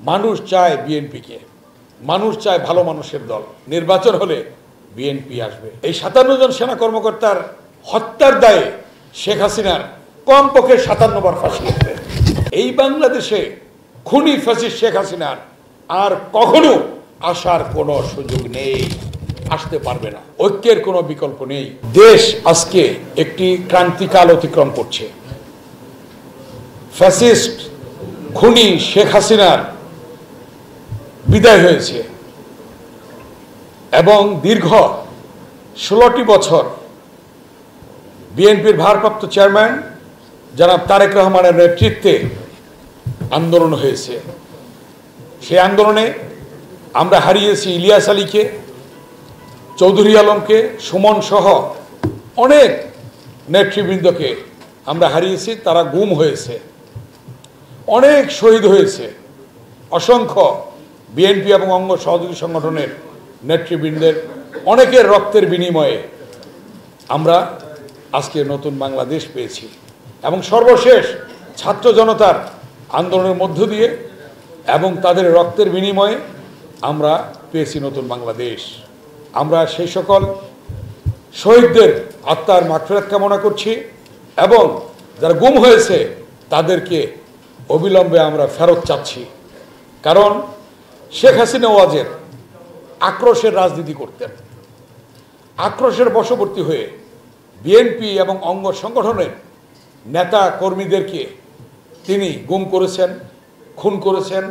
মানুষ চায় বিএনপিকে, মানুষ চায় ভালো মানুষের দল। নির্বাচন হলে বিএনপি আসবে। এই ৫৭ জন সেনা কর্মকর্তার হত্যার দায়ে শেখ হাসিনার কমপক্ষে ৫৭ বার ফাঁসি হয়েছে। এই বাংলাদেশে খুনি ফ্যাসিস্ট শেখ হাসিনার আর কখনো আসার কোনো সুযোগ নেই, আসতে পারবে না। ঐক্যের কোনো বিকল্প নেই। দেশ আজকে একটি ক্রান্তিকাল অতিক্রম করছে। ফ্যাসিস্ট খুনি শেখ হাসিনার বিদায় হয়েছে এবং দীর্ঘ ১৬টি বছর বিএনপির ভারপ্রাপ্ত চেয়ারম্যান জনাব তারেক রহমানের নেতৃত্বে আন্দোলন হয়েছে। সেই আন্দোলনে আমরা হারিয়েছি ইলিয়াস আলীকে, চৌধুরী আলমকে, সুমন সহ অনেক নেতৃবৃন্দকে আমরা হারিয়েছি। তারা গুম হয়েছে, অনেক শহীদ হয়েছে। অসংখ্য বিএনপি এবং অঙ্গ সহযোগী সংগঠনের নেতৃবৃন্দের অনেকের রক্তের বিনিময়ে আমরা আজকে নতুন বাংলাদেশ পেয়েছি এবং সর্বশেষ ছাত্র জনতার আন্দোলনের মধ্য দিয়ে এবং তাদের রক্তের বিনিময়ে আমরা পেয়েছি নতুন বাংলাদেশ। আমরা সেই সকল শহীদদের আত্মার মাগফিরাত কামনা করছি এবং যারা গুম হয়েছে তাদেরকে অবিলম্বে আমরা ফেরত চাচ্ছি। কারণ শেখ হাসিনা ওয়াজের আক্রোশের রাজনীতি করতেন। আক্রোশের বশবর্তী হয়ে বিএনপি এবং অঙ্গ সংগঠনের নেতা কর্মীদেরকে তিনি গুম করেছেন, খুন করেছেন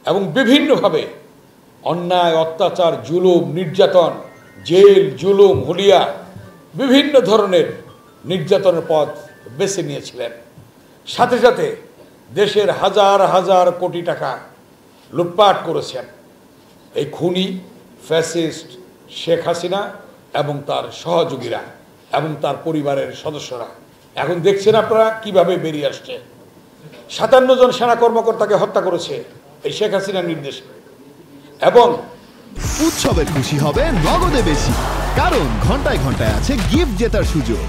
এবং বিভিন্নভাবে অন্যায়, অত্যাচার, জুলুম, নির্যাতন, জেল, জুলুম, হুলিয়া বিভিন্ন ধরনের নির্যাতনের পথ বেছে নিয়েছিলেন। সাথে সাথে দেশের হাজার হাজার কোটি টাকা লুটপাট করেছেন এই খুনি ফ্যাসিস্ট শেখ হাসিনা এবং তার সহযোগীরা এবং তার পরিবারের সদস্যরা। এখন দেখছেন আপনারা কিভাবে বেরিয়ে আসছে। ৫৭ জন সেনা কর্মকর্তাকে হত্যা করেছে এই শেখ হাসিনার নির্দেশে। এবং উৎসবে খুশি হবে নগদে বেশি, কারণ ঘন্টায় ঘন্টায় আছে গিফট জেতার সুযোগ।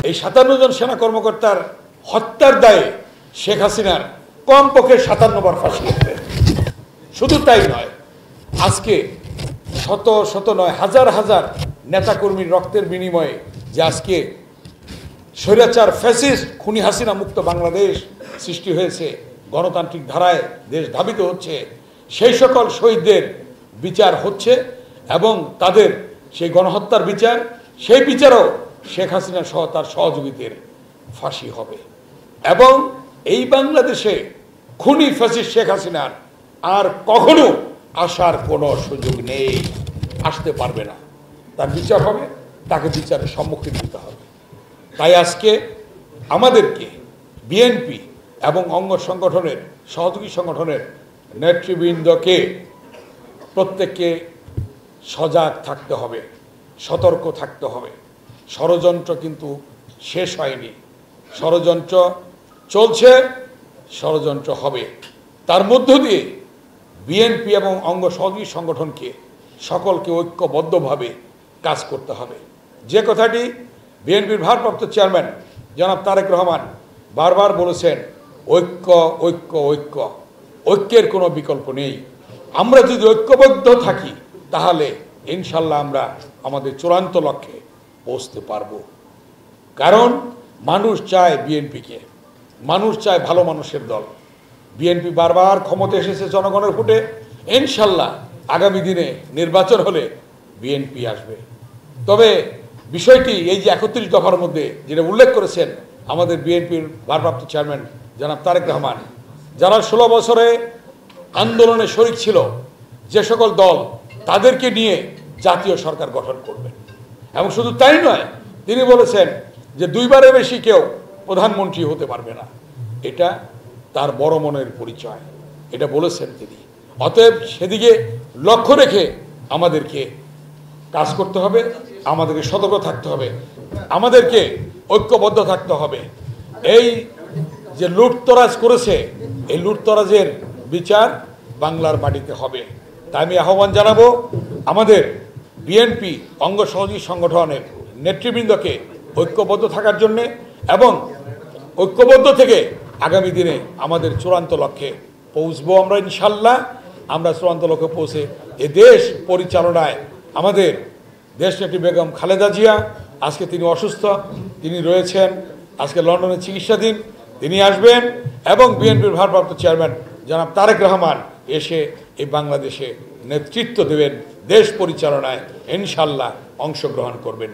এই ৫৭ জন সেনা কর্মকর্তার হত্যার দায়ে শেখ হাসিনার কমপক্ষে ৫৭ বার ফাঁসি হয়েছে। শুধু তাই নয়, আজকে শত শত নয় হাজার হাজার নেতাকর্মীর রক্তের বিনিময়ে যে আজকে স্বৈরাচার ফ্যাসিস্ট খুনি হাসিনা মুক্ত বাংলাদেশ সৃষ্টি হয়েছে, গণতান্ত্রিক ধারায় দেশ ধাবিত হচ্ছে, সেই সকল শহীদদের বিচার হচ্ছে এবং তাদের সেই গণহত্যার বিচার, সেই বিচারও শেখ হাসিনা সহ তার সহযোগীদের ফাঁসি হবে। এবং এই বাংলাদেশে খুনি ফ্যাসিস্ট শেখ হাসিনার আর কখনো আসার কোনো সুযোগ নেই, আসতে পারবে না। তার বিচার হবে, তাকে বিচারের সম্মুখীন হতে হবে। তাই আজকে আমাদেরকে বিএনপি এবং অঙ্গ সংগঠনের সহযোগী সংগঠনের নেতৃবৃন্দকে প্রত্যেককে সজাগ থাকতে হবে, সতর্ক থাকতে হবে। ষড়যন্ত্র কিন্তু শেষ হয়নি, ষড়যন্ত্র চলছে, ষড়যন্ত্র হবে। তার মধ্য দিয়ে বিএনপি এবং অঙ্গ সহযোগী সংগঠনকে সকলকে ঐক্যবদ্ধভাবে কাজ করতে হবে। যে কথাটি বিএনপির ভারপ্রাপ্ত চেয়ারম্যান জনাব তারেক রহমান বারবার বলেছেন, ঐক্য ঐক্য ঐক্য, ঐক্যের কোনো বিকল্প নেই। আমরা যদি ঐক্যবদ্ধ থাকি তাহলে ইনশাল্লাহ আমরা আমাদের চূড়ান্ত লক্ষ্যে পৌঁছতে পারব। কারণ মানুষ চায় বিএনপিকে, মানুষ চায় ভালো মানুষের দল। বিএনপি বারবার ক্ষমতা এসেছে জনগণের ভোটে, ইনশাল্লাহ আগামী দিনে নির্বাচন হলে বিএনপি আসবে। তবে বিষয়টি এই যে ৩১ দফার মধ্যে যেটা উল্লেখ করেছেন আমাদের বিএনপির ভারপ্রাপ্ত চেয়ারম্যান জনাব তারেক রহমান, যারা ১৬ বছরে আন্দোলনে শরিক ছিল যে সকল দল, তাদেরকে নিয়ে জাতীয় সরকার গঠন করবেন। এবং শুধু তাই নয়, তিনি বলেছেন যে ২ বারের বেশি কেউ প্রধানমন্ত্রী হতে পারবে না। এটা তার বড় মনের পরিচয়, এটা বলেছেন তিনি। অতএব সেদিকে লক্ষ্য রেখে আমাদেরকে কাজ করতে হবে, আমাদেরকে সতর্ক থাকতে হবে, আমাদেরকে ঐক্যবদ্ধ থাকতে হবে। এই যে লুটতরাজ করেছে, এই লুটতরাজের বিচার বাংলার মাটিতে হবে। তাই আমি আহ্বান জানাবো আমাদের বিএনপি অঙ্গ সহযোগী সংগঠনের নেতৃবৃন্দকে ঐক্যবদ্ধ থাকার জন্যে এবং ঐক্যবদ্ধ থেকে আগামী দিনে আমাদের চূড়ান্ত লক্ষ্যে পৌঁছবো আমরা ইনশাল্লাহ। আমরা চূড়ান্ত লক্ষ্যে পৌঁছে এ দেশ পরিচালনায় আমাদের দেশনেত্রী বেগম খালেদা জিয়া, আজকে তিনি অসুস্থ, তিনি রয়েছেন আজকে লন্ডনে চিকিৎসাধীন, তিনি আসবেন এবং বিএনপির ভারপ্রাপ্ত চেয়ারম্যান জনাব তারেক রহমান এসে এই বাংলাদেশে নেতৃত্ব দেবেন, দেশ পরিচালনায় ইনশাল্লাহ অংশগ্রহণ করবেন।